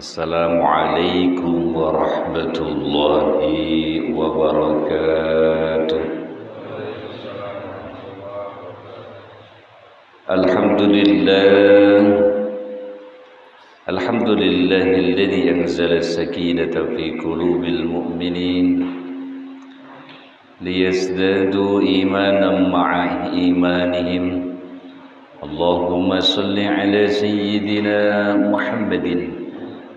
Assalamualaikum warahmatullahi wabarakatuh. Alhamdulillahilladzi anzala as-sakinata fi qulubil mu'minin liyazdadu imanan ma'a imanihim. Allahumma salli ala sayyidina Muhammadin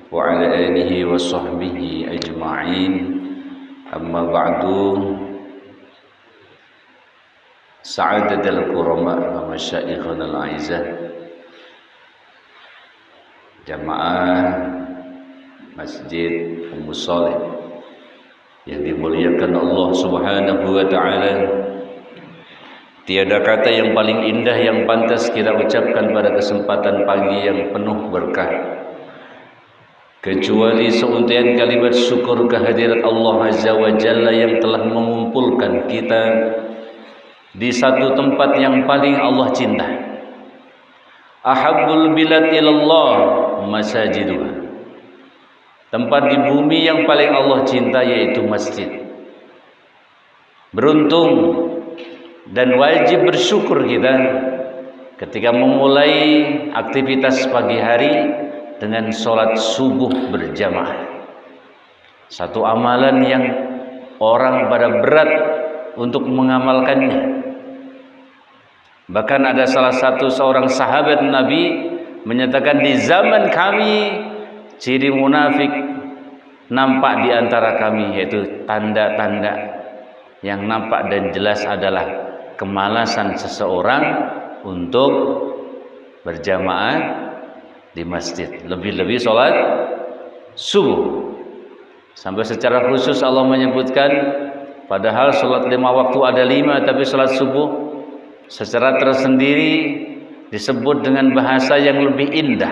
wa ala alihi wa sahbihi ajma'in. Amma ba'du. Sa'adatul kurama wa masyaikhuna al-aizah, jamaah Masjid Ummu Shalih yang dimuliakan Allah Subhanahu wa ta'ala. Tiada kata yang paling indah yang pantas kita ucapkan pada kesempatan pagi yang penuh berkah kecuali seuntian kalimat syukur kehadirat Allah Azza wa Jalla yang telah mengumpulkan kita di satu tempat yang paling Allah cinta. Ahabbul bilad ilallah masajiduha. Tempat di bumi yang paling Allah cinta yaitu masjid. Beruntung dan wajib bersyukur kita ketika memulai aktivitas pagi hari dengan sholat subuh berjamaah. Satu amalan yang orang pada berat untuk mengamalkannya. Bahkan ada salah satu seorang sahabat Nabi menyatakan, di zaman kami ciri munafik nampak di antara kami, yaitu tanda-tanda yang nampak dan jelas adalah kemalasan seseorang untuk berjamaah di masjid, lebih-lebih sholat subuh. Sampai secara khusus Allah menyebutkan, padahal sholat 5 waktu ada 5, tapi sholat subuh secara tersendiri disebut dengan bahasa yang lebih indah.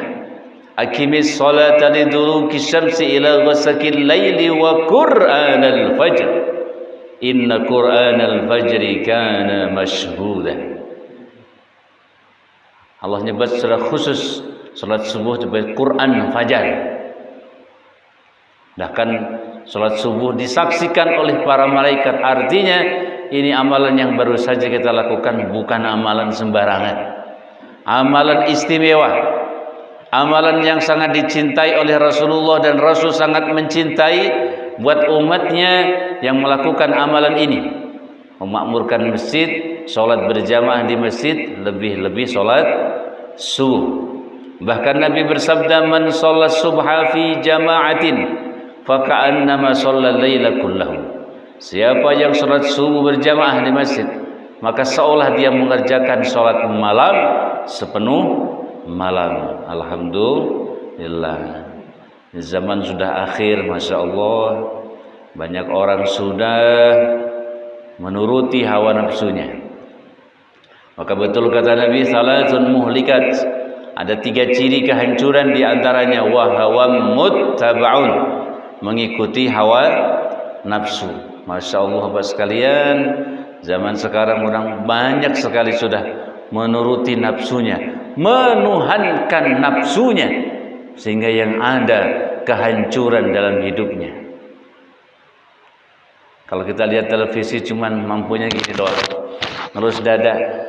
Aqimis sholata liduluki syamsi ila ghasaqil laili wa qur'anal fajr inna qur'anal fajri kana mashhuda. Allah nyebut secara khusus salat subuh sebagai Quran fajar. Bahkan salat subuh disaksikan oleh para malaikat. Artinya ini amalan yang baru saja kita lakukan, bukan amalan sembarangan. Amalan istimewa, amalan yang sangat dicintai oleh Rasulullah, dan Rasul sangat mencintai buat umatnya yang melakukan amalan ini, memakmurkan masjid, sholat berjamaah di masjid, lebih-lebih sholat subuh. Bahkan Nabi bersabda, man sholat subha fi jama'atin faka'annama sholat layla kullahu. Siapa yang sholat subuh berjamaah di masjid, maka seolah dia mengerjakan sholat malam sepenuh malam. Alhamdulillah, zaman sudah akhir, Masya Allah. Banyak orang sudah menuruti hawa nafsunya. Maka betul kata Nabi, salatun muhlikat, ada 3 ciri kehancuran, diantaranya wahawam muttaba'un, mengikuti hawa nafsu. Masya Allah, Bapak sekalian, zaman sekarang orang banyak sekali sudah menuruti nafsunya, menuhankan nafsunya, sehingga yang ada kehancuran dalam hidupnya. Kalau kita lihat televisi cuman mampunya gini doang, ngelus dada.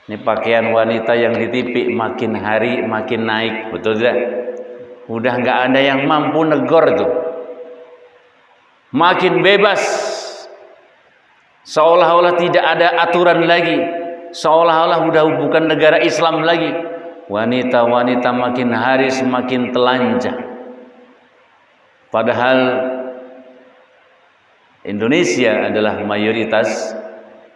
Ini pakaian wanita yang ditipik makin hari makin naik, betul tidak? Udah nggak ada yang mampu negor tuh. Makin bebas, seolah-olah tidak ada aturan lagi, seolah-olah udah bukan negara Islam lagi. Wanita-wanita makin hari semakin telanjang. Padahal Indonesia adalah mayoritas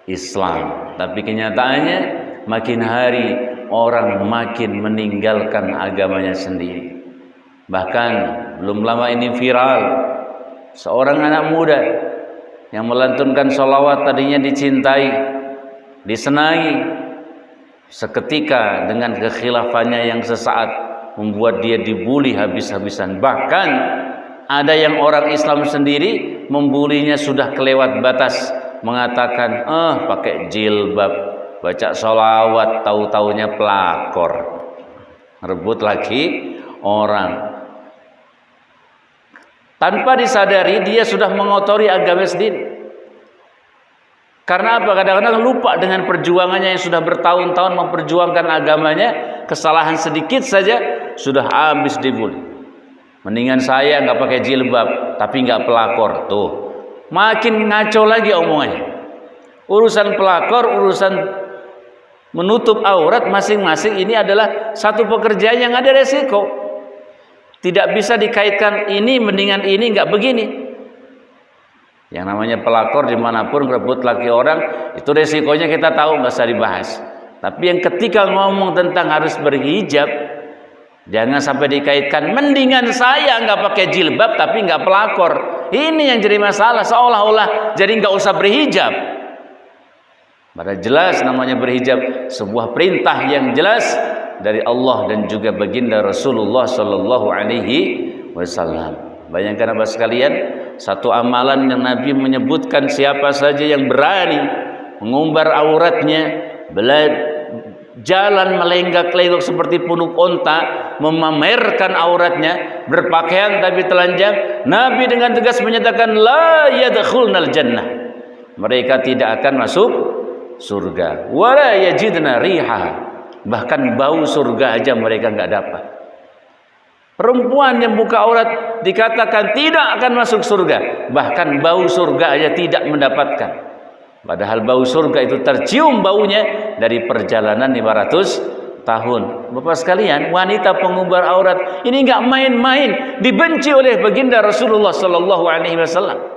Islam, tapi kenyataannya makin hari orang makin meninggalkan agamanya sendiri. Bahkan belum lama ini viral seorang anak muda yang melantunkan sholawat, tadinya dicintai, disenangi, seketika dengan kekhilafannya yang sesaat membuat dia dibuli habis-habisan. Bahkan ada yang orang Islam sendiri membulinya sudah kelewat batas, mengatakan pakai jilbab, baca sholawat, tahu-taunya pelakor, rebut lagi orang. Tanpa disadari dia sudah mengotori agama sendiri. Karena apa? Kadang-kadang lupa dengan perjuangannya yang sudah bertahun-tahun memperjuangkan agamanya, kesalahan sedikit saja sudah habis dibully. Mendingan saya nggak pakai jilbab tapi nggak pelakor. Tuh, makin ngaco lagi omongannya. Urusan pelakor, urusan menutup aurat masing-masing ini adalah satu pekerjaan yang ada resiko. Tidak bisa dikaitkan ini mendingan ini, nggak begini. Yang namanya pelakor dimanapun merebut laki orang, itu resikonya kita tahu, nggak usah dibahas. Tapi yang ketika ngomong tentang harus berhijab, jangan sampai dikaitkan mendingan saya nggak pakai jilbab tapi nggak pelakor. Ini yang jadi masalah, seolah-olah jadi nggak usah berhijab. Padahal jelas namanya berhijab sebuah perintah yang jelas dari Allah dan juga baginda Rasulullah Sallallahu Alaihi Wasallam. Bayangkan apa sekalian, satu amalan yang Nabi menyebutkan siapa saja yang berani mengumbar auratnya, jalan melenggak-lenggok seperti punuk onta, memamerkan auratnya, berpakaian tapi telanjang, Nabi dengan tegas menyatakan la yadkhulnal jannah. Mereka tidak akan masuk surga. Wala yajidna riha. Bahkan bau surga aja mereka nggak dapat. Perempuan yang buka aurat dikatakan tidak akan masuk surga, bahkan bau surga aja tidak mendapatkan. Padahal bau surga itu tercium baunya dari perjalanan 500 tahun. Bapak sekalian, wanita pengumbar aurat ini nggak main-main, dibenci oleh baginda Rasulullah Sallallahu Alaihi Wasallam.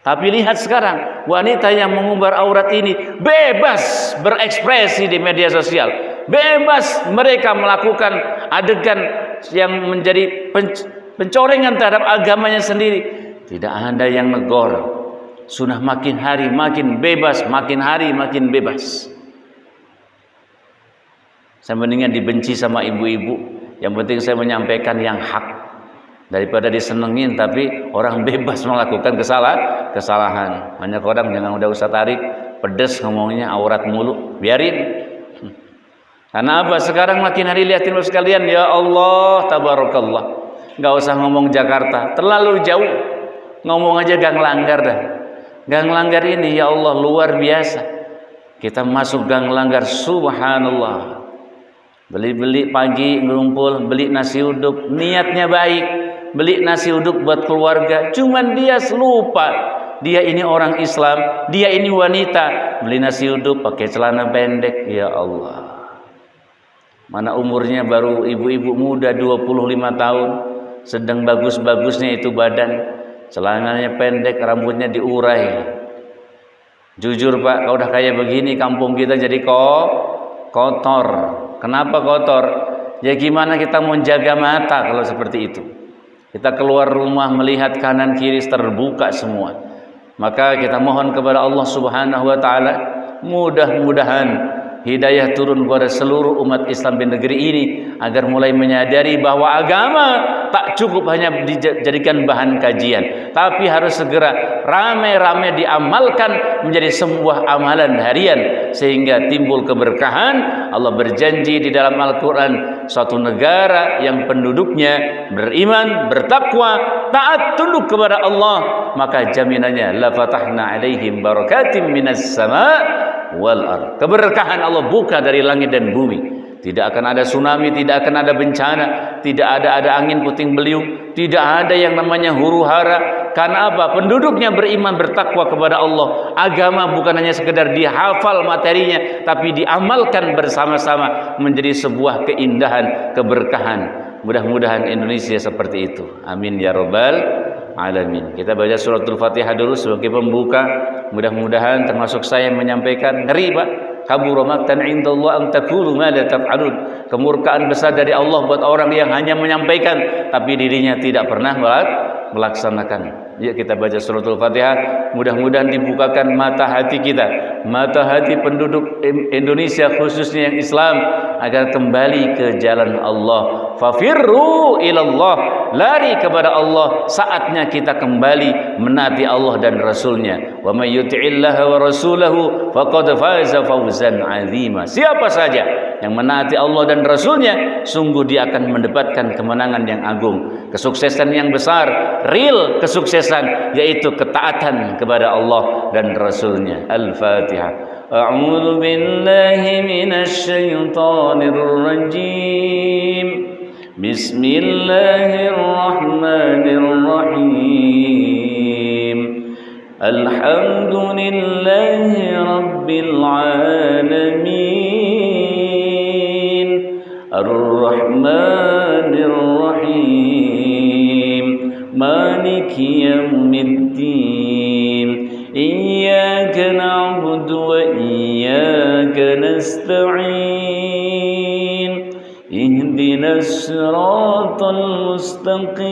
Tapi lihat sekarang, wanita yang mengumbar aurat ini bebas berekspresi di media sosial. Bebas mereka melakukan adegan yang menjadi pencorengan terhadap agamanya sendiri. Tidak ada yang negor. Sudah makin hari makin bebas, makin hari makin bebas. Saya mendingan dibenci sama ibu-ibu. Yang penting saya menyampaikan yang hak. Daripada disenengin tapi orang bebas melakukan kesalahan. Banyak orang jangan udah usah tarik, pedes ngomongnya, aurat mulu, biarin. Karena apa? Sekarang makin hari lihatin sekalian, ya Allah, tabarakallah. Nggak usah ngomong Jakarta, terlalu jauh. Ngomong aja Gang Langgar dah. Gang Langgar ini ya Allah luar biasa. Kita masuk Gang Langgar, subhanallah. Beli-beli pagi ngumpul, beli nasi uduk, niatnya baik. Beli nasi uduk buat keluarga, cuman dia lupa dia ini orang Islam, dia ini wanita. Beli nasi uduk pakai celana pendek, ya Allah. Mana umurnya baru ibu-ibu muda 25 tahun, sedang bagus-bagusnya itu badan, celananya pendek, rambutnya diurai. Jujur Pak, kalau udah kayak begini kampung kita jadi kotor. Kenapa kotor? Ya gimana kita mau jaga mata kalau seperti itu? Kita keluar rumah melihat kanan kiri terbuka semua. Maka kita mohon kepada Allah Subhanahu wa taala, mudah-mudahan hidayah turun kepada seluruh umat Islam di negeri ini agar mulai menyadari bahwa agama tak cukup hanya dijadikan bahan kajian, tapi harus segera ramai-ramai diamalkan menjadi sebuah amalan harian sehingga timbul keberkahan. Allah berjanji di dalam Al-Qur'an, suatu negara yang penduduknya beriman, bertakwa, taat tunduk kepada Allah, maka jaminannya la fatahna alaihim barakatim minas sama' wal ard. Keberkahan Allah buka dari langit dan bumi. Tidak akan ada tsunami, tidak akan ada bencana, tidak ada angin puting beliung, tidak ada yang namanya huru-hara. Karena apa? Penduduknya beriman, bertakwa kepada Allah. Agama bukan hanya sekedar dihafal materinya, tapi diamalkan bersama-sama menjadi sebuah keindahan, keberkahan. Mudah-mudahan Indonesia seperti itu. Amin ya rabbal alamin. Kita baca suratul Fatihah dulu sebagai pembuka. Mudah-mudahan termasuk saya yang menyampaikan. Ngeri Pak, kabura maqtan indallah an taqulu ma la taf'alun. Kemurkaan besar dari Allah buat orang yang hanya menyampaikan tapi dirinya tidak pernah melaksanakan. Yuk kita baca suratul Fatihah. Mudah-mudahan dibukakan mata hati kita, mata hati penduduk Indonesia khususnya yang Islam, agar kembali ke jalan Allah. Fafirru ilallah, lari kepada Allah. Saatnya kita kembali menaati Allah dan Rasulnya. Wa may yuti'illaha wa rasulahu faqad faza fawzan 'azima. Siapa saja yang menaati Allah dan Rasulnya, sungguh dia akan mendapatkan kemenangan yang agung, kesuksesan yang besar, real kesuksesan, yaitu ketaatan kepada Allah dan Rasulnya. Al-Fatihah. A'udzu billahi minasy syaithanir rajim. Bismillahirrahmanirrahim. Alhamdulillahi rabbil alamin. Ar-Rahmanir Rahim. Maliki yaumiddin. Iyyaka na'budu wa iyyaka nasta'in. Ihdinas siratal mustaqim.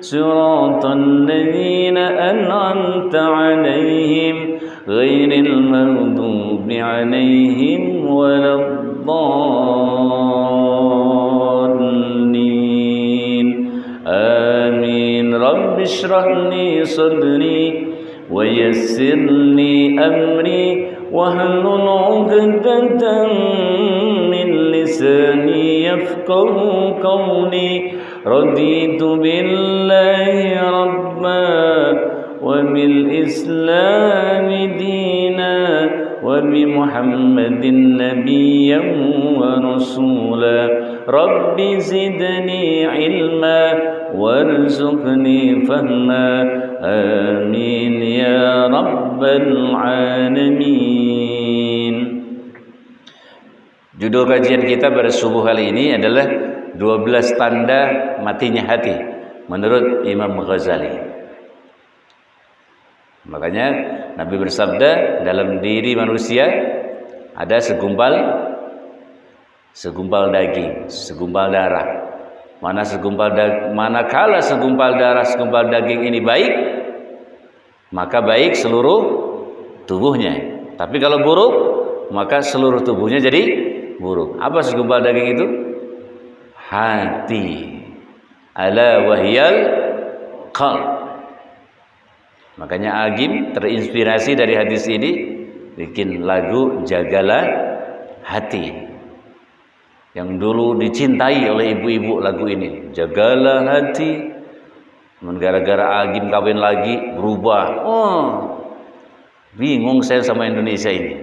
Siratal ladzina an'amta 'alaihim ghairil maghdubi 'alaihim waladdallin. Amin. Rabbi shrah li sadri wa yassir li amri wahlul 'uqdatam min lisani yafqahu qawli. Raditu billahi rabba wa bil islami dina wa bi Muhammadin nabiyyan wa rasula. Rabbi zidni ilma warzuqni fahma. Amin ya rabbal alamin. Judul kajian kita pada subuh kali ini adalah 12 tanda matinya hati menurut Imam Ghazali. Makanya Nabi bersabda, dalam diri manusia ada segumpal daging, segumpal darah. Manakala segumpal darah, segumpal daging ini baik, maka baik seluruh tubuhnya. Tapi kalau buruk, maka seluruh tubuhnya jadi buruk. Apa segumpal daging itu? Hati. Ala wahyal qalb. Makanya Agim terinspirasi dari hadis ini bikin lagu Jagalah Hati, yang dulu dicintai oleh ibu-ibu lagu ini. Jagalah hati. Gara-gara Agim kawin lagi berubah. Oh, bingung saya sama Indonesia ini.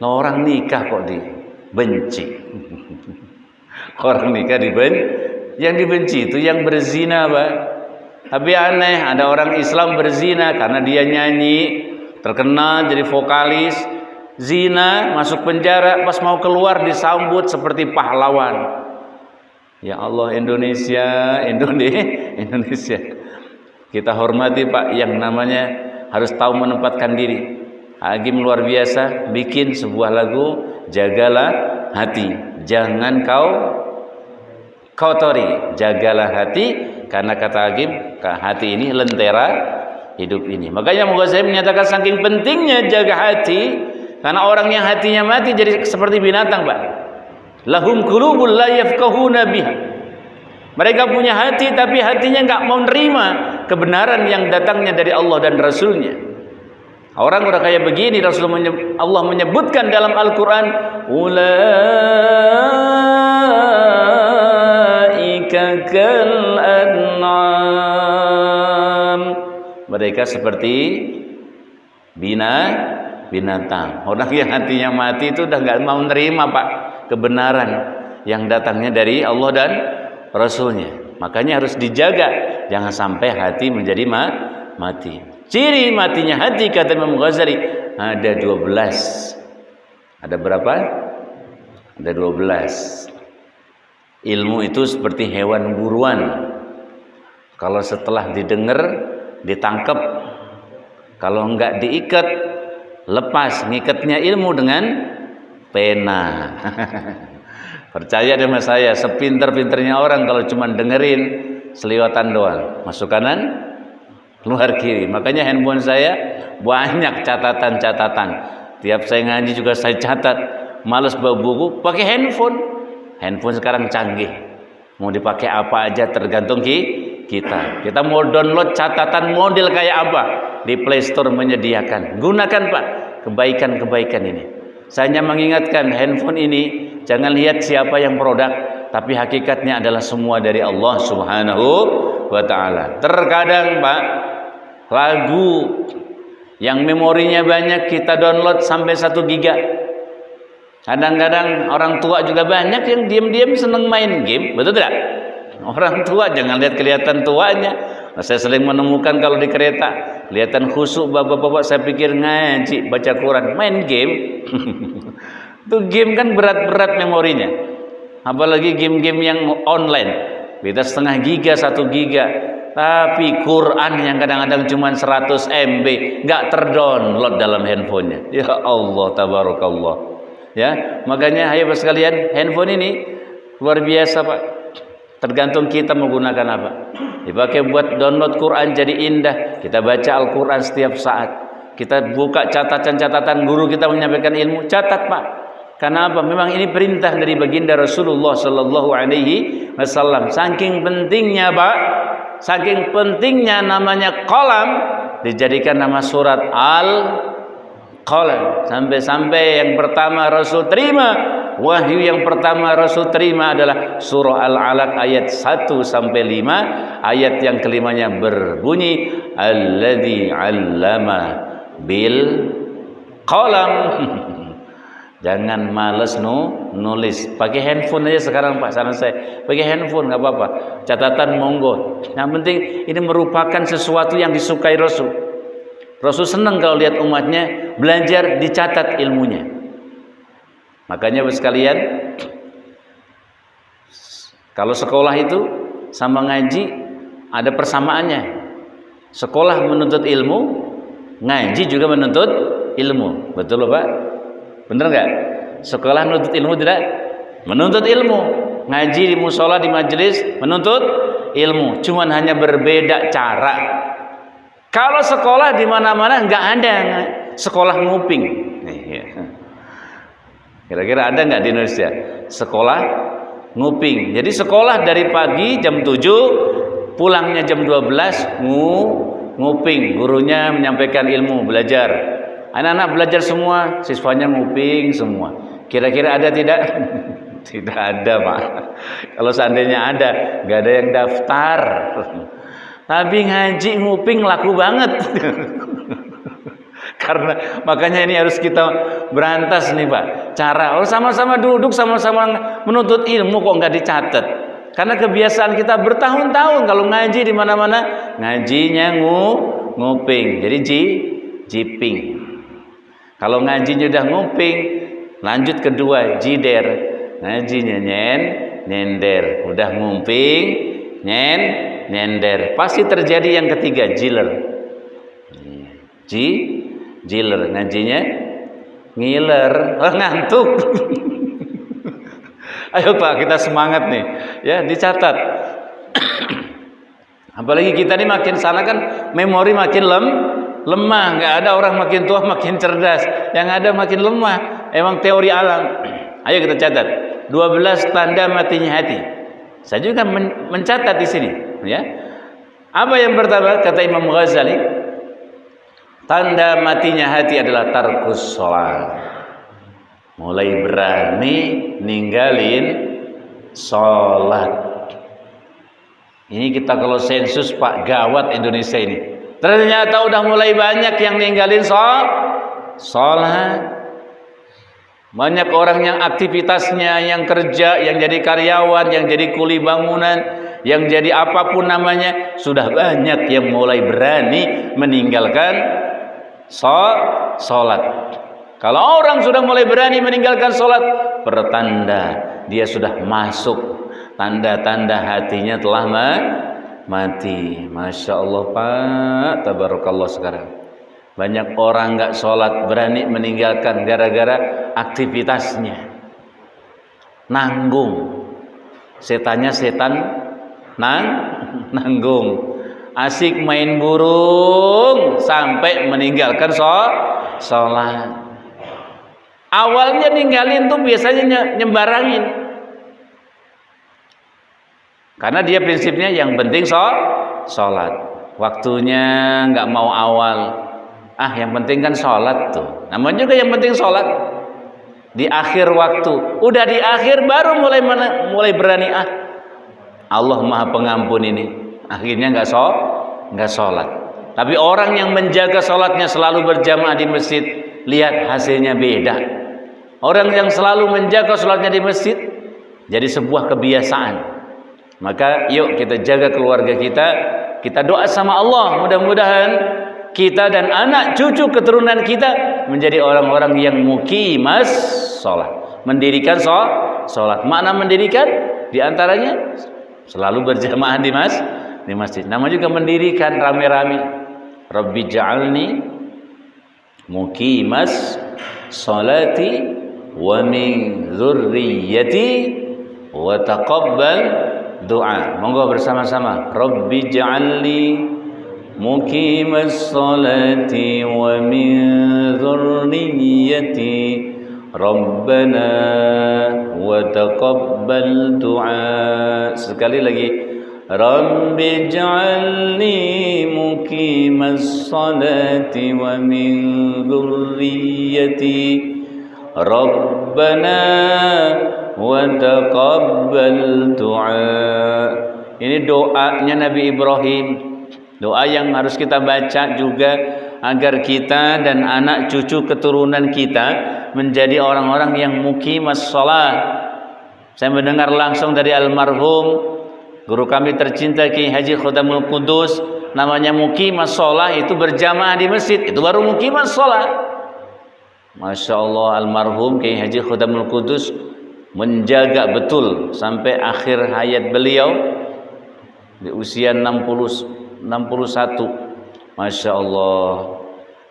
Nah, orang nikah kok dibenci. Orang nikah dibenci. Yang dibenci itu yang berzina, Pak. Tapi aneh, ada orang Islam berzina karena dia nyanyi, terkenal jadi vokalis, zina, masuk penjara, pas mau keluar disambut seperti pahlawan. Ya Allah, Indonesia. Kita hormati, Pak, yang namanya harus tahu menempatkan diri. Agim luar biasa bikin sebuah lagu, Jagalah Hati. Jangan kau kotori, jagalah hati, karena kata Agim, hati ini lentera hidup ini. Makanya Mughazali menyatakan saking pentingnya jaga hati, karena orang yang hatinya mati jadi seperti binatang, Pak. Lahum qulubul la yafqahuna biha. Mereka punya hati tapi hatinya enggak mau nerima kebenaran yang datangnya dari Allah dan Rasulnya. Orang udah kayak begini, Allah menyebutkan dalam Al-Quran, ulaika kal an'am. Mereka seperti binatang. Orang yang hatinya mati itu udah nggak mau nerima, Pak, kebenaran yang datangnya dari Allah dan Rasulnya. Makanya harus dijaga, jangan sampai hati menjadi mati. Ciri matinya hati, kata Imam Ghazali, ada 12. Ada berapa? Ada 12. Ilmu itu seperti hewan buruan. Kalau setelah didengar, ditangkap. Kalau enggak diikat, lepas. Ngikatnya ilmu dengan pena. Percaya sama saya, sepinter-pinternya orang kalau cuma dengerin seliwatan doang, masuk kanan, keluar kiri. Makanya handphone saya banyak catatan-catatan. Tiap saya ngaji juga saya catat. malas bawa buku, pakai handphone. Handphone sekarang canggih, mau dipakai apa aja tergantung kita. Kita mau download catatan model kayak apa, di Play Store menyediakan. Gunakan Pak kebaikan-kebaikan ini. Saya hanya mengingatkan, handphone ini jangan lihat siapa yang produk, tapi hakikatnya adalah semua dari Allah Subhanahu wa ta'ala. Terkadang Pak, lagu yang memorinya banyak kita download sampai 1 giga. Kadang-kadang orang tua juga banyak yang diam-diam seneng main game, betul tidak? Orang tua jangan lihat kelihatan tuanya. Saya sering menemukan kalau di kereta kelihatan khusyuk bapak-bapak, saya pikir ngaji, baca Quran, main game. Itu game kan berat-berat memorinya. Apalagi game-game yang online, beda setengah giga, 1 giga. Tapi Quran yang kadang-kadang cuma 100 MB nggak terdownload dalam handphonenya. Ya Allah, tabarakallah. Ya, makanya ayo sekalian, handphone ini luar biasa Pak. Tergantung kita menggunakan apa. Dipakai buat download Quran jadi indah. Kita baca Al-Quran setiap saat. Kita buka catatan-catatan guru kita menyampaikan ilmu, catat Pak. Karena apa? Memang ini perintah dari baginda Rasulullah Sallallahu Alaihi Wasallam. Saking pentingnya Pak, saking pentingnya namanya qalam, dijadikan nama surat Al-Qalam. Sampai-sampai yang pertama Rasul terima, wahyu yang pertama Rasul terima adalah surah Al-Alaq ayat 1 sampai 5. Ayat yang kelimanya berbunyi alladzi 'allama bil qalam. Jangan males nulis, pakai handphone aja sekarang Pak. Saran saya, pakai handphone nggak apa-apa, catatan monggo. Yang penting ini merupakan sesuatu yang disukai Rasul. Rasul senang kalau lihat umatnya belajar, dicatat ilmunya. Makanya sekalian, kalau sekolah itu sama ngaji ada persamaannya. Sekolah menuntut ilmu, ngaji juga menuntut ilmu. Betul Pak? Bener nggak? Sekolah menuntut ilmu tidak? Menuntut ilmu. Ngaji di musola, di majelis menuntut ilmu. Cuman hanya berbeda cara. Kalau sekolah di mana-mana nggak ada sekolah nguping. Kira-kira ada nggak di Indonesia sekolah nguping? Jadi sekolah dari pagi jam 7, pulangnya jam 12, nguping. Gurunya menyampaikan ilmu, belajar. Anak-anak belajar semua, siswanya nguping semua. Kira-kira ada tidak? Tidak ada Pak. Kalau seandainya ada, nggak ada yang daftar. Tapi ngaji nguping laku banget. Karena makanya ini harus kita berantas nih Pak. Cara sama-sama duduk, sama-sama menuntut ilmu kok nggak dicatat. Karena kebiasaan kita bertahun-tahun kalau ngaji di mana-mana ngajinya nguping. Jadi jiping. Kalau ngajinya udah nguping, lanjut kedua jider. Ngajinya nyender. Udah nguping, nyender. Pasti terjadi yang ketiga, jiler. Jiler, ngajinya ngiler, ngantuk. Ayo Pak, kita semangat nih, ya dicatat. Apalagi kita nih makin sana kan memori makin lemah. Nggak ada orang makin tua makin cerdas, yang ada makin lemah. Emang teori alam. Ayo kita catat. 12 tanda matinya hati. Saya juga mencatat di sini, ya. Apa yang pertama kata Imam Ghazali? Tanda matinya hati adalah tarkus sholat. Mulai berani ninggalin sholat. Ini kita kalau sensus Pak, gawat Indonesia ini. Ternyata udah mulai banyak yang ninggalin sholat. Banyak orang yang aktivitasnya, yang kerja, yang jadi karyawan, yang jadi kuli bangunan, yang jadi apapun namanya, sudah banyak yang mulai berani meninggalkan sholat. Kalau orang sudah mulai berani meninggalkan sholat, pertanda dia sudah masuk tanda-tanda hatinya telah mati. Masya Allah Pak, tabarakallah. Sekarang banyak orang nggak sholat berani meninggalkan gara-gara aktivitasnya, nanggung. Setannya setan nanggung. Asik main burung sampai meninggalkan sholat. Awalnya ninggalin tuh biasanya nyembarangin. Karena dia prinsipnya yang penting sholat. Waktunya nggak mau awal. Yang penting kan sholat tuh. Namanya juga yang penting sholat. Di akhir waktu. Udah di akhir baru mulai berani. Allah Maha Pengampun ini. Akhirnya nggak sholat. Tapi orang yang menjaga sholatnya selalu berjamaah di masjid, lihat hasilnya beda. Orang yang selalu menjaga sholatnya di masjid jadi sebuah kebiasaan. Maka yuk kita jaga keluarga kita. Kita doa sama Allah, mudah-mudahan kita dan anak cucu keturunan kita menjadi orang-orang yang muqimas sholat, mendirikan sholat. Makna mendirikan diantaranya selalu berjamaah di masjid. Nama juga mendirikan rame-rame. Rabbi ja'alni muqimas sholati wa min dzurriyyati wa taqabbal doa. Monggo bersama-sama. Rabbi ja'alni muqimas sholati wa min dzurriyyati Rabbana wa taqabbal du'a. Sekali lagi. Rabbi ja'alni muqimas sholati wa min dzurriyyati Rabbana wa taqabbal du'a. Ini doanya Nabi Ibrahim. Doa yang harus kita baca juga agar kita dan anak cucu keturunan kita menjadi orang-orang yang muqimas shalah. Saya mendengar langsung dari almarhum guru kami tercinta Ki Haji Khodamul Qudus, namanya muqimas shalah itu berjamaah di masjid, itu baru muqimas shalah. Masya Allah, almarhum Ki Haji Khodamul Qudus menjaga betul sampai akhir hayat beliau di usia 61. Masya Allah,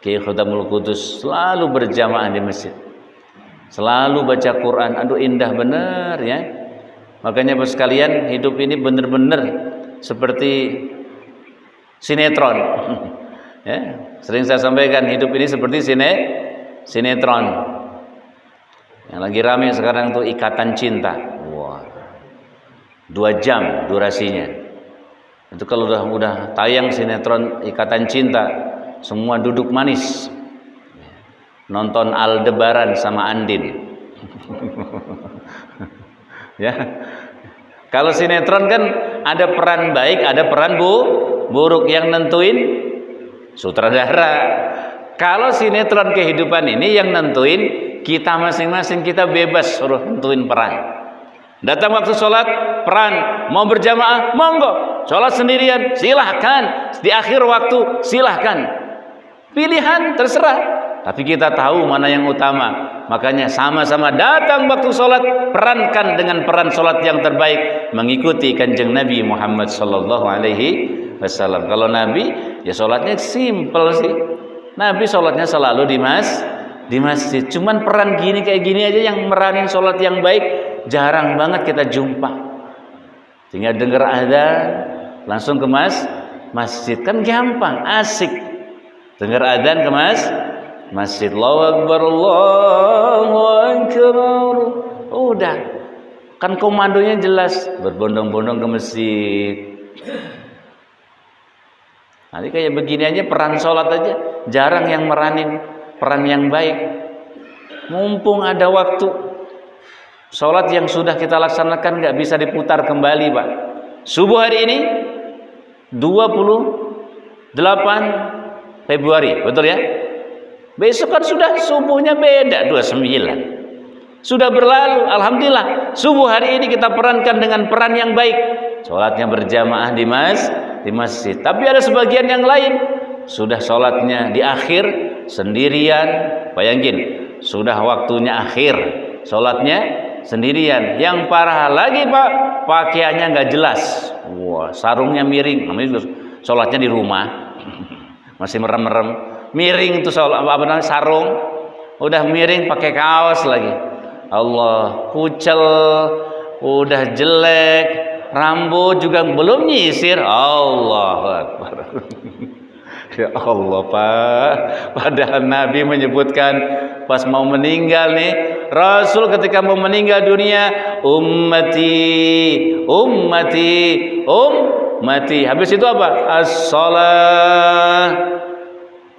Ki Khodamul Qudus selalu berjamaah di masjid, selalu baca Quran. Aduh, indah benar ya. Makanya Bapak sekalian, hidup ini benar-benar seperti sinetron. Ya, sering saya sampaikan, hidup ini seperti sinetron. Yang lagi rame sekarang tuh Ikatan Cinta. Wah, 2 jam durasinya. Itu kalau udah tayang sinetron Ikatan Cinta, semua duduk manis nonton Aldebaran sama Andin. Ya, kalau sinetron kan ada peran baik, ada peran buruk, yang nentuin sutradara. Kalau sinetron kehidupan ini yang nentuin kita masing-masing, kita bebas suruh nentuin peran. Datang waktu sholat, peran. Mau berjamaah, monggo. Sholat sendirian, silahkan. Di akhir waktu, silahkan. Pilihan terserah. Tapi kita tahu mana yang utama. Makanya sama-sama datang waktu sholat, perankan dengan peran sholat yang terbaik, mengikuti kanjeng Nabi Muhammad sallallahu alaihi wasallam. Kalau Nabi ya sholatnya simple sih. Nabi sholatnya selalu di masjid. Cuman peran kayak gini aja yang meranin sholat yang baik jarang banget kita jumpa. Tinggal dengar adzan langsung ke masjid, kan gampang, asik. Dengar adzan ke masjid, Allahu Akbar, Allahu Akbar. Udah, kan komandonya jelas, berbondong-bondong ke masjid. Nanti kayak begini aja peran sholat aja jarang yang meranin peran yang baik. Mumpung ada waktu, sholat yang sudah kita laksanakan nggak bisa diputar kembali, Pak. Subuh hari ini 28 Februari, betul ya? Besok kan sudah subuhnya beda, 29. Sudah berlalu, alhamdulillah. Subuh hari ini kita perankan dengan peran yang baik. Sholatnya berjamaah di masjid. Tapi ada sebagian yang lain sudah sholatnya di akhir sendirian. Bayangin, sudah waktunya akhir, sholatnya sendirian. Yang parah lagi, Pak, pakaiannya nggak jelas. Wah, sarungnya miring. Namanya sholatnya di rumah, masih merem-merem. Miring itu sarung, udah miring pakai kaos lagi. Allah, kucel, udah jelek, rambut juga belum nyisir. Allahu Akbar. Ya Allah Pak, padahal Nabi menyebutkan pas mau meninggal nih, Rasul ketika mau meninggal dunia, ummati. Habis itu apa? As-shalah.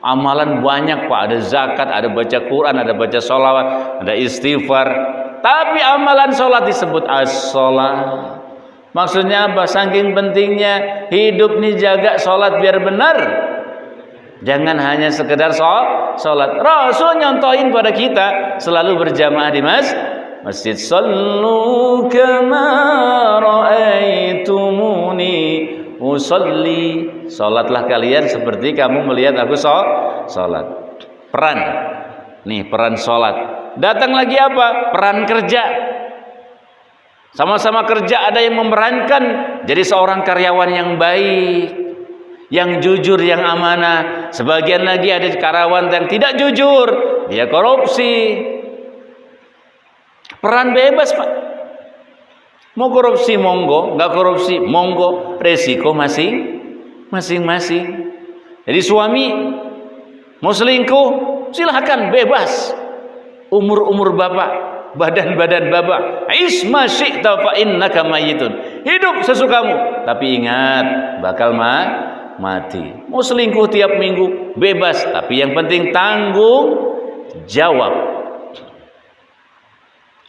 Amalan banyak Pak, ada zakat, ada baca Quran, ada baca sholawat, ada istighfar. Tapi amalan sholat disebut as-shalah. Maksudnya apa? Saking pentingnya hidup nih jaga sholat biar benar. Jangan hanya sekedar sholat. Rasul nyontohin pada kita selalu berjamaah di masjid. Sallu kama ra'aitumuni usolli. Sholatlah kalian seperti kamu melihat aku sholat. Peran. Nih peran sholat. Datang lagi apa? Peran kerja. Sama-sama kerja, ada yang memerankan jadi seorang karyawan yang baik, yang jujur, yang amanah. Sebagian lagi ada karyawan yang tidak jujur, dia korupsi. Peran bebas Pak. Mau korupsi monggo, nggak korupsi monggo, resiko masing-masing. Jadi suami mau selingkuh silahkan, bebas. Umur bapak, badan bapak, isma syi'ta fa innaka mayyitun. Hidup sesukamu, tapi ingat bakal mati. Mau selingkuh tiap minggu bebas, tapi yang penting tanggung jawab.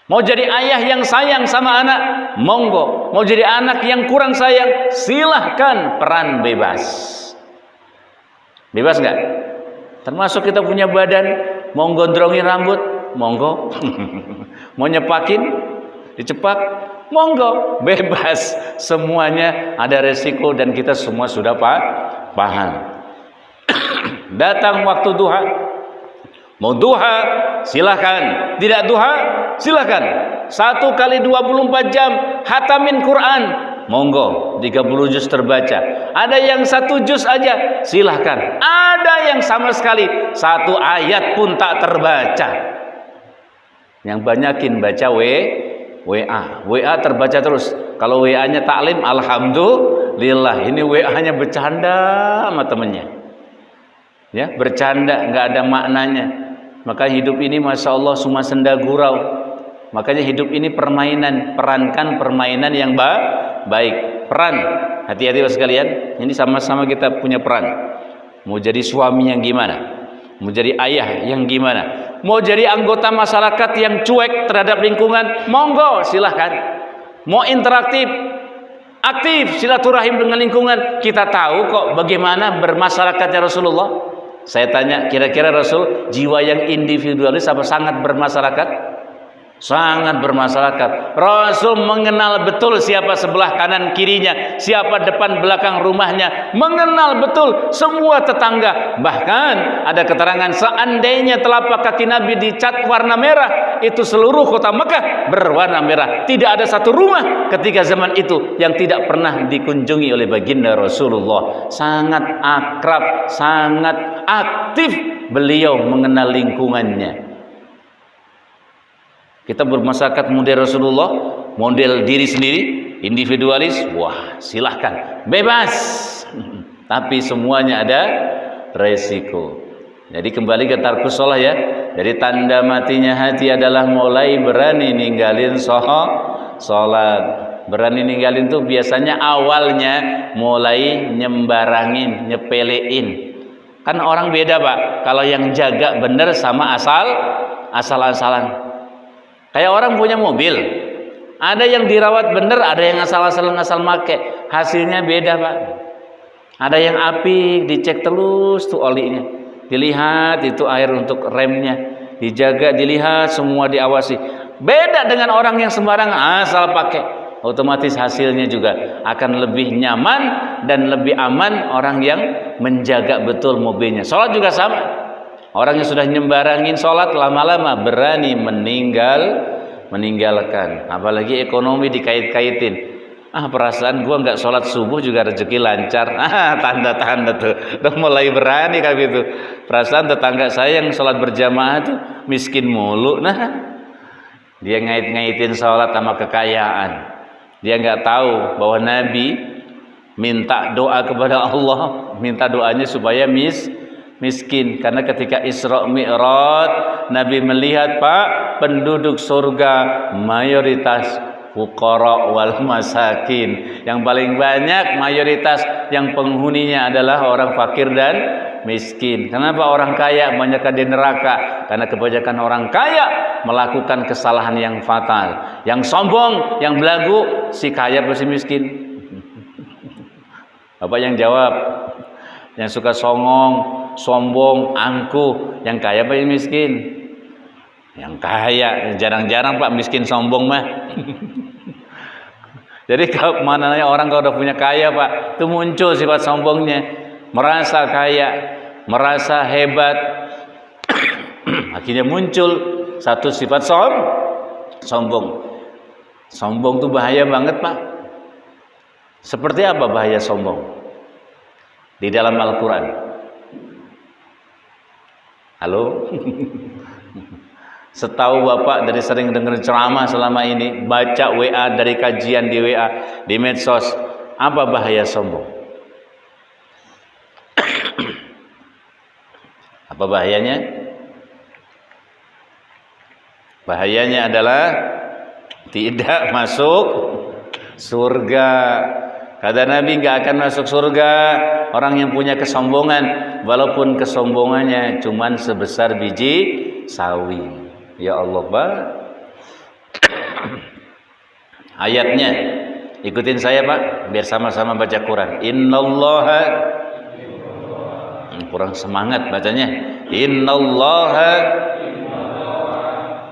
Mau jadi ayah yang sayang sama anak, monggo. Mau jadi anak yang kurang sayang, silahkan. Peran bebas. Bebas nggak? Termasuk kita punya badan, mau gondrongin rambut, monggo. Mau nyepakin, dicepak, monggo. Bebas. Semuanya ada resiko dan kita semua sudah paham. Datang waktu duha, mau duha silahkan, tidak duha silahkan. 1 kali 24 jam hatamin Quran, monggo. 30 juz terbaca. Ada yang 1 juz aja, silahkan. Ada yang sama sekali 1 ayat pun tak terbaca. Yang banyakin baca WA terbaca terus. Kalau WA-nya taklim, alhamdulillah. Ini WA-nya bercanda sama temennya, ya, bercanda, nggak ada maknanya. Maka hidup ini masya Allah cuma senda gurau. Makanya hidup ini permainan. Perankan permainan yang baik. Peran, hati-hati sekalian. Ini sama-sama kita punya peran. Mau jadi suami yang gimana? Mau jadi ayah yang gimana? Mau jadi anggota masyarakat yang cuek terhadap lingkungan, monggo silahkan. Mau interaktif, aktif, silaturahim dengan lingkungan. Kita tahu kok bagaimana bermasyarakatnya Rasulullah. Saya tanya, kira-kira Rasul jiwa yang individualis apa sangat bermasyarakat? Sangat bermasyarakat. Rasul mengenal betul siapa sebelah kanan kirinya, siapa depan belakang rumahnya, mengenal betul semua tetangga. Bahkan ada keterangan seandainya telapak kaki Nabi dicat warna merah, itu seluruh kota Mekah berwarna merah. Tidak ada satu rumah ketika zaman itu yang tidak pernah dikunjungi oleh baginda Rasulullah. Sangat akrab, sangat aktif beliau mengenal lingkungannya. Kita bermasyarakat model Rasulullah, model diri sendiri, individualis, wah silahkan, bebas. Tapi semuanya ada resiko. Jadi kembali ke tarkus sholah ya. Jadi tanda matinya hati adalah mulai berani ninggalin sholat. Berani ninggalin tuh biasanya awalnya mulai nyembarangin, nyepelein. Kan orang beda Pak. Kalau yang jaga bener sama asal-asalan. Kayak orang punya mobil, ada yang dirawat bener, ada yang asal-asalan asal make, hasilnya beda Pak. Ada yang apik, dicek terus tuh olinya, dilihat itu air untuk remnya, dijaga, dilihat, semua diawasi. Beda dengan orang yang sembarangan asal pakai, otomatis hasilnya juga akan lebih nyaman dan lebih aman orang yang menjaga betul mobilnya. Sholat juga sama. Orang yang sudah nyembarangin sholat lama-lama berani meninggalkan. Apalagi ekonomi dikait-kaitin. Perasaan gua nggak sholat subuh juga rezeki lancar. Tanda-tanda tuh. Udah mulai berani kayak gitu. Perasaan tetangga saya yang sholat berjamaah tuh miskin mulu. Nah, dia ngait-ngaitin sholat sama kekayaan. Dia nggak tahu bahwa Nabi minta doa kepada Allah, minta doanya supaya miskin. Karena ketika Isra Mi'raj Nabi melihat Pak, penduduk surga mayoritas fuqara wal masakin, yang paling banyak mayoritas yang penghuninya adalah orang fakir dan miskin. Kenapa orang kaya banyak di neraka? Karena kebanyakan orang kaya melakukan kesalahan yang fatal. Yang sombong, yang belagu, si kaya atau si miskin? Bapak yang jawab. Yang suka songong, sombong, angkuh, yang kaya apa yang miskin? Yang kaya. Jarang-jarang Pak miskin sombong mah. Jadi kalau mana orang kalau udah punya kaya Pak, itu muncul sifat sombongnya, merasa kaya, merasa hebat. Akhirnya muncul satu sifat sombong. Sombong itu bahaya banget Pak. Seperti apa bahaya sombong? Di dalam Al-Quran. Halo? Setahu Bapak dari sering dengar ceramah selama ini, baca WA dari kajian di WA, di medsos, apa bahaya sombong? Apa bahayanya? Bahayanya adalah tidak masuk surga. Kata Nabi, nggak akan masuk surga orang yang punya kesombongan, walaupun kesombongannya cuman sebesar biji sawi. Ya Allah Pak. Ayatnya, ikutin saya Pak, biar sama-sama baca Quran. Innallaha, kurang semangat bacanya. Innallaha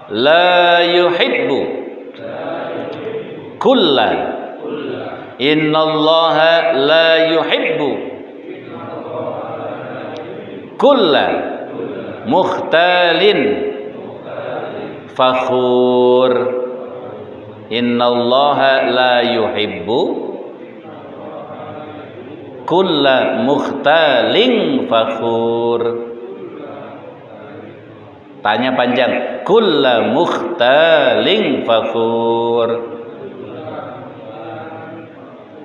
la yuhibbu kulla. Innallaha la yuhibbu kulla mukhtalin fakhur. Innallaha la yuhibbu kulla mukhtalin fakhur. Tanya panjang. Kulla mukhtalin fakhur.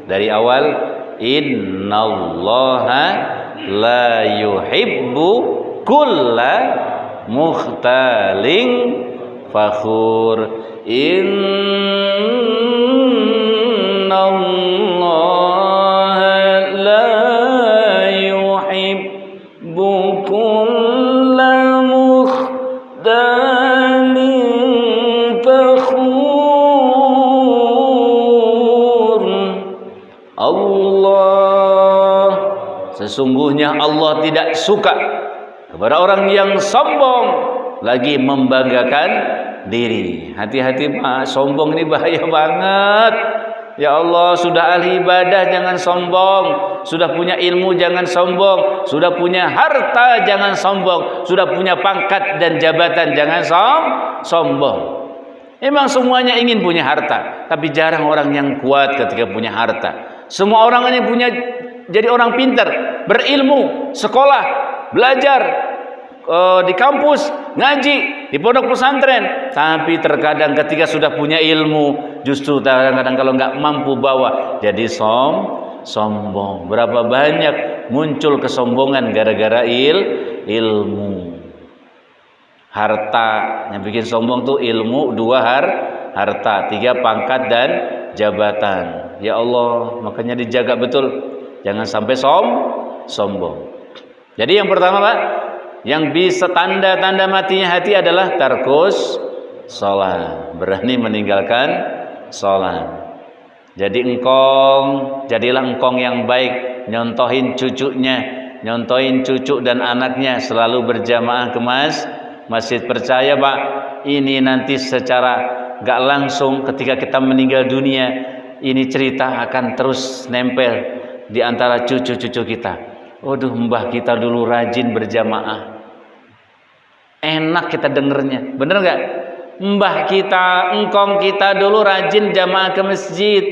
Dari awal, innallaha la yuhibbu kulla mukhtalin fakhur. Innallaha la yuhibbu kulla mukhtalin fakhur. Allah, sesungguhnya Allah tidak suka kepada orang yang sombong lagi membanggakan diri. Hati-hati Pak, sombong ini bahaya banget. Ya Allah, sudah ahli ibadah jangan sombong, sudah punya ilmu jangan sombong, sudah punya harta jangan sombong, sudah punya pangkat dan jabatan jangan sombong. Emang semuanya ingin punya harta, tapi jarang orang yang kuat ketika punya harta. Semua orang ini punya, jadi orang pintar, berilmu, sekolah, belajar, di kampus, ngaji, di pondok pesantren. Tapi terkadang ketika sudah punya ilmu, justru kadang-kadang kalau nggak mampu bawa, jadi sombong. Berapa banyak muncul kesombongan gara-gara ilmu. Harta yang bikin sombong tuh ilmu, 2 harta, 3 pangkat dan jabatan. Ya Allah, makanya dijaga betul, jangan sampai sombong. Jadi yang pertama Pak, yang bisa tanda-tanda matinya hati adalah tarkus sholat, berani meninggalkan sholat. Jadi jadilah engkong yang baik, nyontohin cucunya, nyontohin cucu dan anaknya selalu berjamaah ke masjid. Percaya Pak, ini nanti secara gak langsung ketika kita meninggal dunia, ini cerita akan terus nempel di antara cucu-cucu kita. Waduh, mbah kita dulu rajin berjamaah. Enak kita dengernya, bener gak? Mbah kita, engkong kita dulu rajin jamaah ke masjid.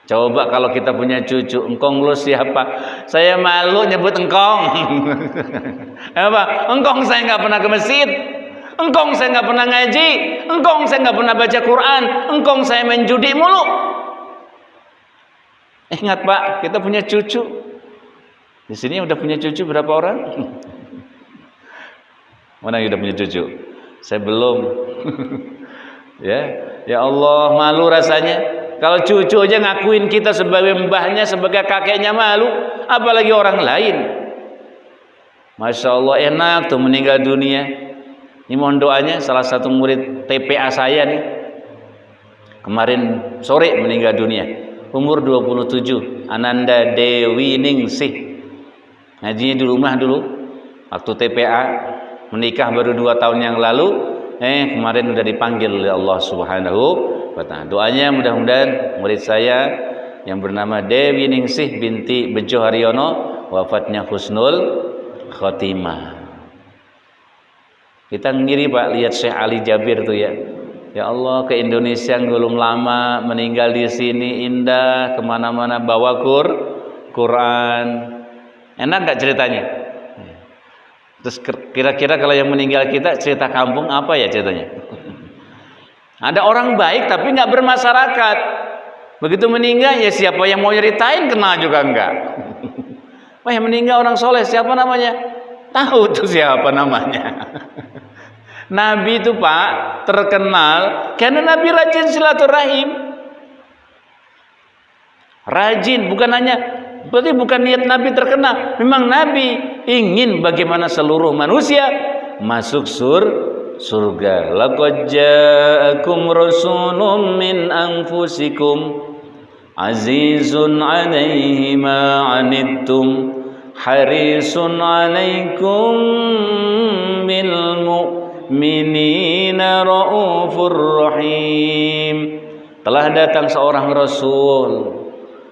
Coba kalau kita punya cucu, engkong lu siapa? Saya malu nyebut engkong. Apa? Engkong saya nggak pernah ke masjid. Engkong saya nggak pernah ngaji. Engkong saya nggak pernah baca Quran. Engkong saya main judi mulu. Ingat Pak, kita punya cucu. Di sini udah punya cucu berapa orang? Mana yang udah punya cucu? Saya belum. Ya Allah, malu rasanya. Kalau cucu aja ngakuin kita sebagai mbahnya, sebagai kakeknya, malu, apalagi orang lain. Masya Allah, enak tuh meninggal dunia. Ini mohon doanya salah satu murid TPA saya nih. Kemarin sore meninggal dunia. Umur 27, Ananda Dewi Ningsih. Ngajinya di rumah dulu. Waktu TPA, menikah baru 2 tahun yang lalu. Kemarin udah dipanggil oleh Allah Subhanahu wa Ta'ala. Doanya mudah-mudahan murid saya yang bernama Dewi Ningsih binti Bejo Haryono wafatnya husnul khotimah. Kita ngiri Pak lihat Syekh Ali Jabir tuh ya. Ya Allah, ke Indonesia belum lama, meninggal di sini indah, kemana-mana bawa Quran. Enak nggak ceritanya? Terus kira-kira kalau yang meninggal kita cerita kampung apa ya ceritanya? Ada orang baik tapi nggak bermasyarakat. Begitu meninggal ya siapa yang mau nyeritain, kenal juga enggak. Wah, yang meninggal orang soleh siapa namanya? Tahu tuh siapa namanya. Nabi itu Pak terkenal karena Nabi rajin silaturahim. Rajin, bukan hanya, berarti bukan niat Nabi terkenal. Memang Nabi ingin bagaimana seluruh manusia masuk surga. Laqad ja'akum rasulun min anfusikum azizun 'alaihi ma 'anittum harisun 'alaikum bil mu'minina raufur rahim. Telah datang seorang rasul.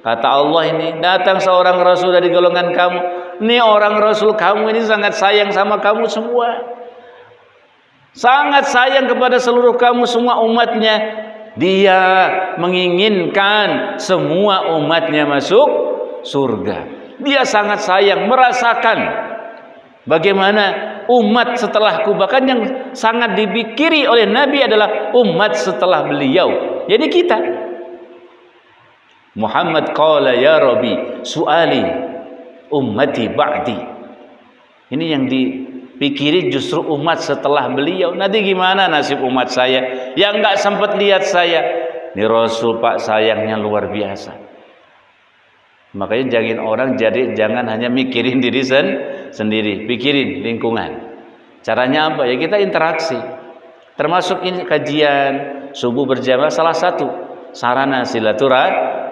Kata Allah ini, datang seorang rasul dari golongan kamu. Ini orang rasul kamu ini sangat sayang sama kamu semua. Sangat sayang kepada seluruh kamu semua umatnya. Dia menginginkan semua umatnya masuk surga. Dia sangat sayang, merasakan bagaimana umat setelahku. Bahkan yang sangat dipikiri oleh Nabi adalah umat setelah beliau. Jadi kita. Muhammad qala ya Rabbi su'ali ummati ba'di. Ini yang dipikiri justru umat setelah beliau. Nanti gimana nasib umat saya yang nggak sempat lihat saya? Ini Rasul Pak sayangnya luar biasa. Makanya jangan hanya mikirin diri sendiri, pikirin lingkungan. Caranya apa? Ya kita interaksi. Termasuk ini kajian subuh berjamaah salah satu sarana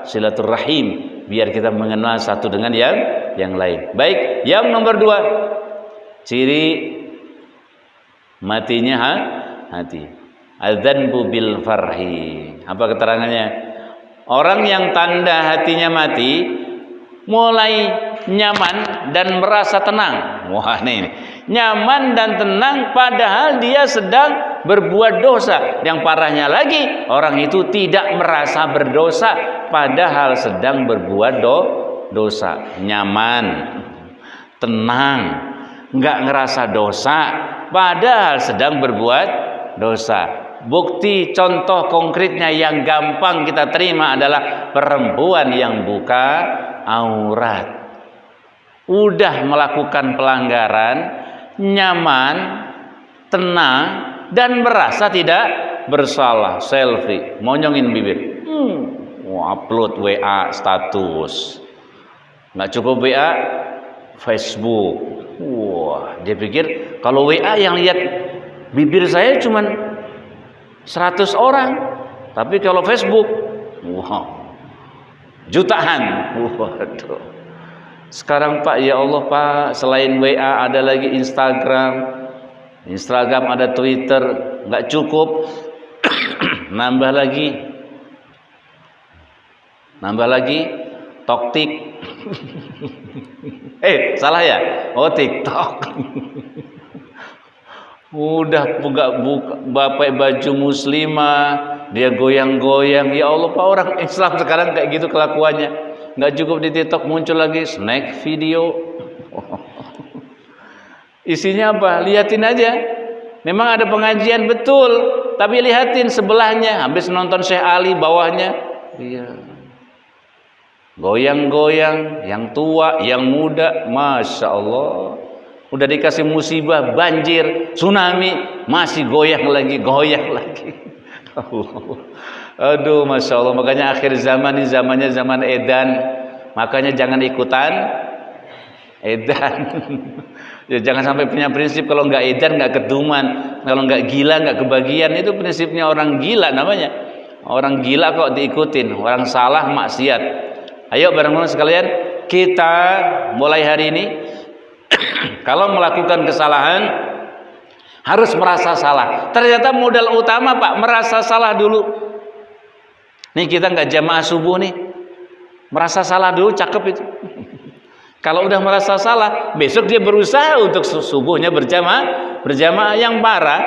silaturahim biar kita mengenal satu dengan yang lain. Baik, yang nomor 2 ciri matinya hati. Adzanbu bil farhi. Apa keterangannya? Orang yang tanda hatinya mati mulai nyaman dan merasa tenang. Wah, ini nyaman dan tenang padahal dia sedang berbuat dosa. Yang parahnya lagi, orang itu tidak merasa berdosa padahal sedang berbuat dosa. Nyaman, tenang, nggak ngerasa dosa padahal sedang berbuat dosa. Bukti contoh konkretnya yang gampang kita terima adalah perempuan yang buka aurat. Udah melakukan pelanggaran, nyaman, tenang, dan merasa tidak bersalah. Selfie, monyongin bibir, upload WA status. Nggak cukup WA, Facebook. Wah, dia pikir kalau WA yang lihat bibir saya cuman 100 orang, tapi kalau Facebook, wow, jutaan. Waduh. Sekarang Pak, ya Allah Pak, selain WA ada lagi Instagram ada Twitter, nggak cukup, nambah lagi Toktik. Salah ya? Oh, TikTok. Udah buka bapak baju muslimah, dia goyang-goyang. Ya Allah Pak, orang Islam sekarang kayak gitu kelakuannya. Nggak cukup di TikTok, muncul lagi snack video. Isinya apa? Lihatin aja. Memang ada pengajian betul, tapi lihatin sebelahnya. Habis nonton Syekh Ali bawahnya, iya. goyang-goyang, yang tua, yang muda, masya Allah. Udah dikasih musibah, banjir, tsunami, masih goyang lagi. Aduh, masya Allah. Makanya akhir zaman ini zamannya zaman edan. Makanya jangan ikutan edan. Ya, jangan sampai punya prinsip kalau nggak edan nggak keduman, kalau nggak gila nggak kebagian. Itu prinsipnya orang gila namanya. Orang gila kok diikutin, orang salah maksiat. Ayo bareng-bareng sekalian, kita mulai hari ini kalau melakukan kesalahan harus merasa salah. Ternyata modal utama Pak, merasa salah dulu. Nih kita nggak jamaah subuh nih, merasa salah dulu, cakep itu. Kalau udah merasa salah, besok dia berusaha untuk subuhnya berjamaah. Yang parah,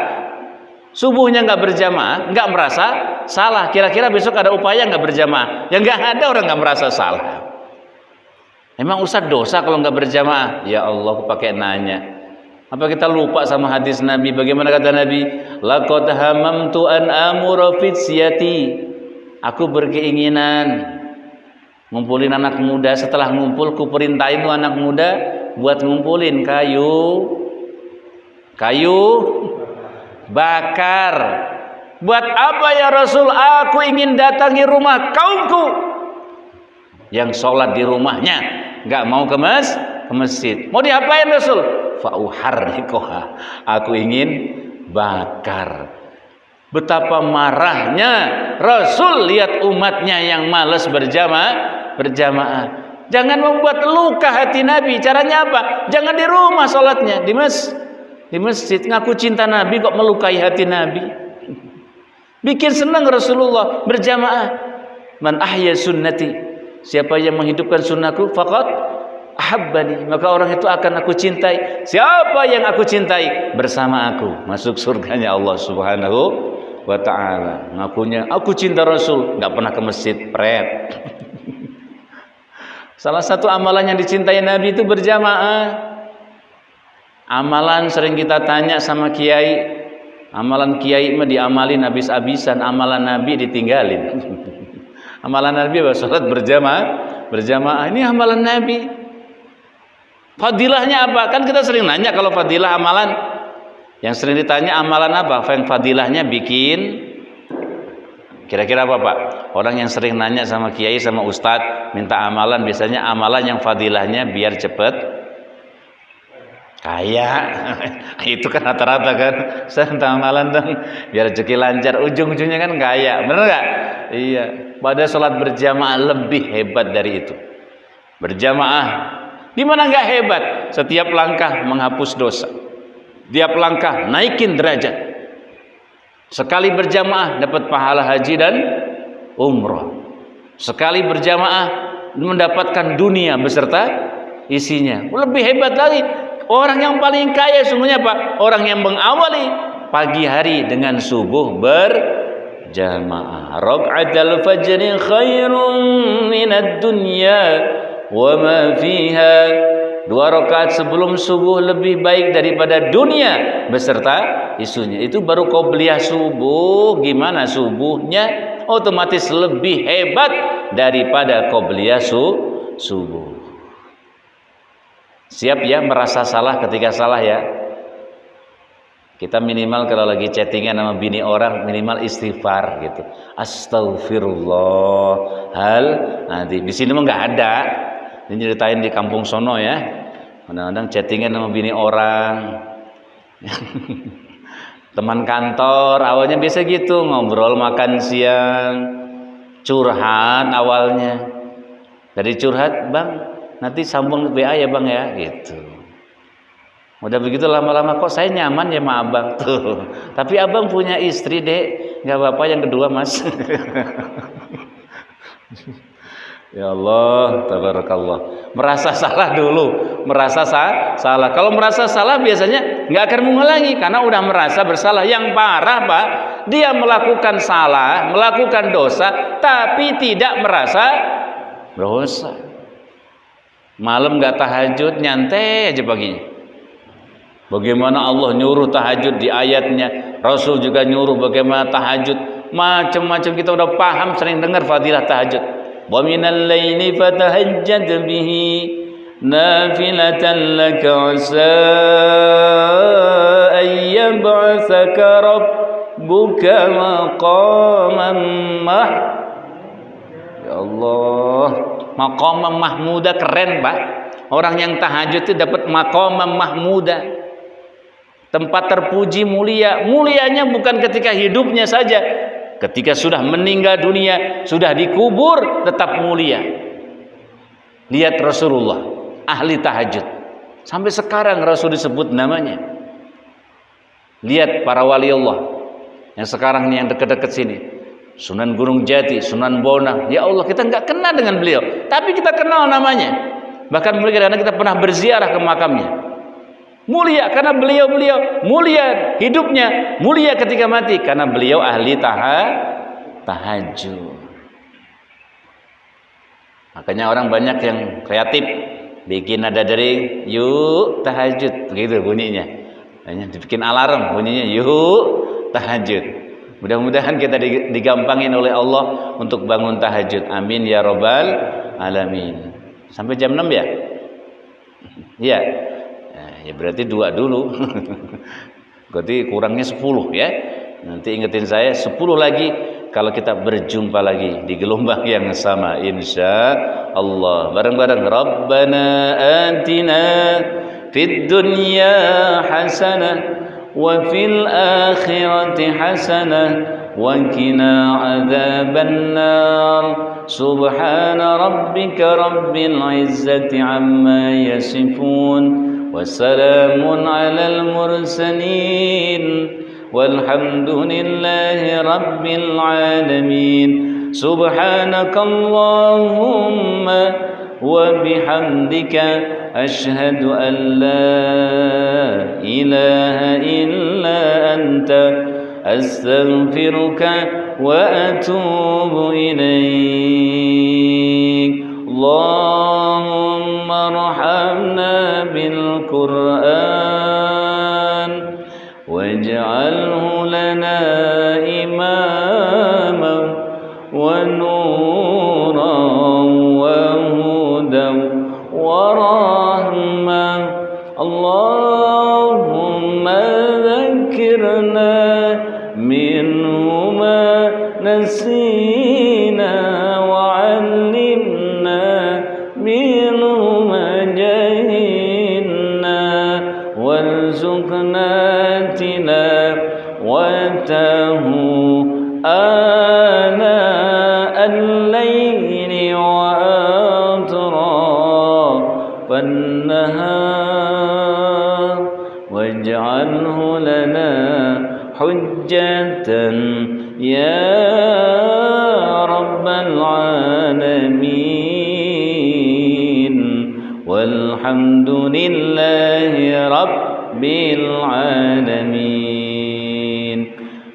subuhnya nggak berjamaah, nggak merasa salah. Kira-kira besok ada upaya nggak berjamaah? Ya nggak ada, orang nggak merasa salah. Emang Ustaz dosa kalau nggak berjamaah? Ya Allah, aku pakai nanya. Apa kita lupa sama hadis Nabi? Bagaimana kata Nabi? Laqad hamamtu an amura fityati. Aku berkeinginan ngumpulin anak muda. Setelah ngumpul, ku perintahin tuh anak muda buat ngumpulin kayu bakar. Buat apa ya Rasul? Aku ingin datangi rumah kaumku yang sholat di rumahnya, nggak mau ke masjid. Mau diapain Rasul? Fauharrikoha. Aku ingin bakar. Betapa marahnya Rasul lihat umatnya yang malas berjamaah. Jangan membuat luka hati Nabi. Caranya apa? Jangan di rumah sholatnya, di masjid. Ngaku cinta Nabi kok melukai hati Nabi. Bikin senang Rasulullah berjamaah. Man ahya sunnati, siapa yang menghidupkan sunnahku, faqad ahabbani, maka orang itu akan aku cintai. Siapa yang aku cintai bersama aku masuk surganya Allah Subhanahu wa ta'ala. Ngakunya aku cinta Rasul, nggak pernah ke masjid, pret. Salah satu amalan yang dicintai Nabi itu berjamaah. Amalan sering kita tanya sama kiai, amalan kiai mah diamalin habis-habisan, amalan Nabi ditinggalin. Amalan Nabi adalah salat berjamaah. Ini amalan Nabi. Fadilahnya apa? Kan kita sering nanya kalau fadilah amalan. Yang sering ditanya amalan apa? Yang fadilahnya bikin. Kira-kira apa Pak? Orang yang sering nanya sama kiai sama ustadz minta amalan, biasanya amalan yang fadilahnya biar cepet kaya. Itu kan rata-rata kan. Saya minta amalan dong biar rezeki lancar, ujung-ujungnya kan kaya. Bener nggak? Iya. Pada sholat berjamaah lebih hebat dari itu. Berjamaah di mana nggak hebat? Setiap langkah menghapus dosa. Setiap langkah naikin derajat. Sekali berjamaah dapat pahala haji dan umroh. Sekali berjamaah mendapatkan dunia beserta isinya. Lebih hebat lagi. Orang yang paling kaya sungguhnya Pak, orang yang mengawali pagi hari dengan subuh berjamaah. Raq'atul fajri khairun minad dunya wa ma fiha. 2 rakaat sebelum subuh lebih baik daripada dunia beserta isunya. Itu baru qobliyah subuh. Gimana subuhnya? Otomatis lebih hebat daripada qobliyah subuh. Siap ya merasa salah ketika salah ya. Kita minimal kalau lagi chattingan sama bini orang, minimal istighfar gitu. Astaghfirullah. Nanti di sini mah nggak ada. Ini ceritain di kampung sono ya. Kadang-kadang chattingan sama bini orang. Teman kantor awalnya biasa gitu, ngobrol makan siang, curhat awalnya. Dari curhat, Bang, nanti sambung WA ya Bang ya, gitu. Udah begitu lama-lama kok saya nyaman ya sama Abang tuh. Tapi Abang punya istri, Dek. Nggak apa-apa yang kedua, Mas. Ya Allah, tabarakallah. Merasa salah dulu, merasa salah. Kalau merasa salah biasanya nggak akan mengulangi karena udah merasa bersalah. Yang parah Pak, dia melakukan salah, melakukan dosa, tapi tidak merasa dosa. Malam nggak tahajud, nyantai aja paginya. Bagaimana Allah nyuruh tahajud di ayatnya, Rasul juga nyuruh bagaimana tahajud. Macam-macam kita udah paham, sering dengar fadilah tahajud. wa minal laili fatahajjad bihi nafilatan laka asa an yab'atsaka rabbuka maqaman ya Allah, maqaman mahmuda, keren Pak. Orang yang tahajud itu dapat maqaman mahmuda, tempat terpuji, mulia. Mulianya bukan ketika hidupnya saja, ketika sudah meninggal dunia, sudah dikubur, tetap mulia. Lihat Rasulullah, ahli tahajud. Sampai sekarang Rasul disebut namanya. Lihat para wali Allah yang sekarang ini, yang dekat-dekat sini, Sunan Gunung Jati, Sunan Bonang. Ya Allah, kita nggak kenal dengan beliau, tapi kita kenal namanya. Bahkan kadang kita pernah berziarah ke makamnya. Mulia karena beliau mulia hidupnya, mulia ketika mati karena beliau ahli tahajud. Makanya orang banyak yang kreatif, bikin nada dering, yuk tahajud, begitu bunyinya. Hanya dibikin alarm bunyinya, yuk tahajud. Mudah-mudahan kita digampangin oleh Allah untuk bangun tahajud. Amin ya rabbal alamin. Sampai jam 6 ya? Iya. Ya berarti 2 dulu. Berarti kurangnya 10 ya. Nanti ingetin saya 10 lagi kalau kita berjumpa lagi di gelombang yang sama insya Allah. Bareng-bareng. Rabbana atina fid dunya hasanah wa fil akhirati hasanah wa qina adzaban nar. Subhana rabbika rabbil izzati amma yasifun wa salamun alal mursalin walhamdulillahi rabbil alamin. Subhanakallahumma wa bihamdika ashhadu an la ilaha illa anta astaghfiruka wa atubu ilaik. Allahumma arhamna bil Qur'an waj'alhu lana imama wa nuran wa hudan wa rahmah. Allahumma dhakkirna minhu ma nasina wa 'allimna minhu ma jahilna warzuqna tilawatahu ana al-layli wa atrafan nahar waj'alhu lana hujjatan ya rabbal alamin walhamdulillahi rabbil alamin.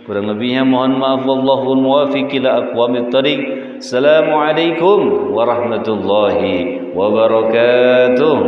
Kurang lebihnya mohon maaf, wallahul muwaffiq ila aqwamit thoriq. Assalamualaikum warahmatullahi wabarakatuh.